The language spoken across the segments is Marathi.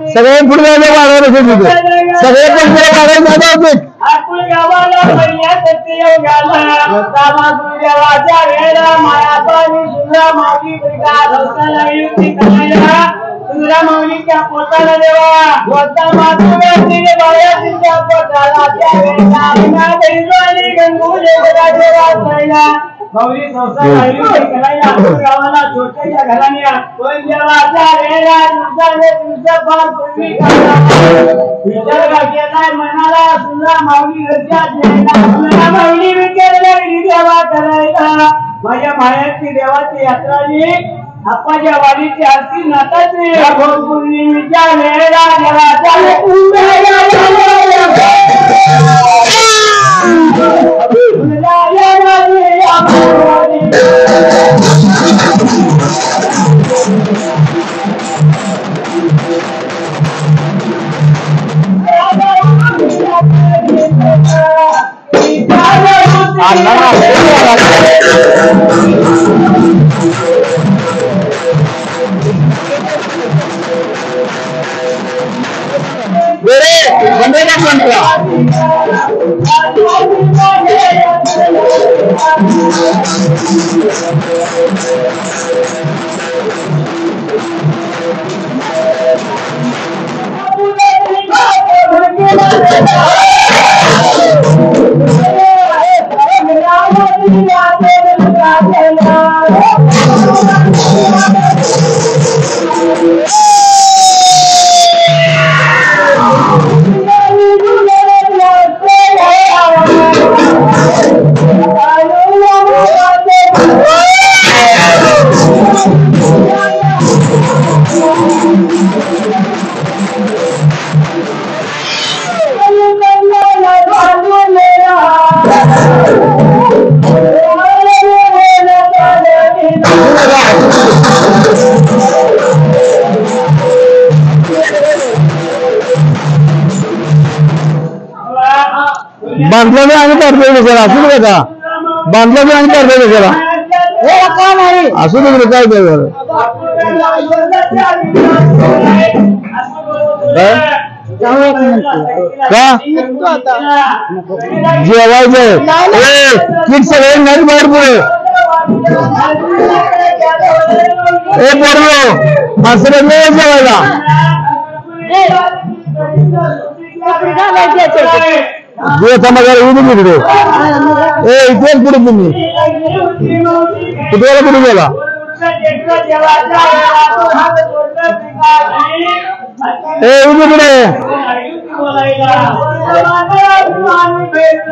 सगळे पुढे सगळे तुझ्या मौलीच्या पोटाला देवा गोता मातुरे तिने बाया तिच्या पोटाला गंगूले देवा पहिला मौली संसार आयुष्य करायला गावाला छोट्याच्या घराने कोण देवाचा रेला तुझाने तुझा पार पूर्वी करला विचार केलाय मनाला तुझा मौली रजा देला तुझा मौली विचारला देवा करायला माझ्या मायाची देवाची यात्राली आपाच्या वाडीची आरती नाताची पौर्णिमेच्या वेळेला देवाचा बांधला मी आणि करतोय सर असू दे का बांधला मी आणि करतोय सर असू दे काय जेवायचं किट सगळे नाही बाहेर पुढे असं जेवायला समाजाला येऊ तिकडे इथेच पुढे तुम्ही कुठे कुठे गेला पुढे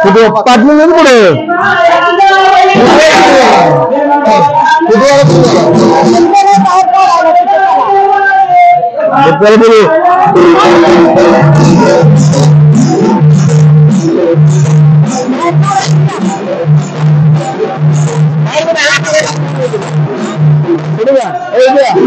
कुठे पाटली पुढे पुढे Udah ya?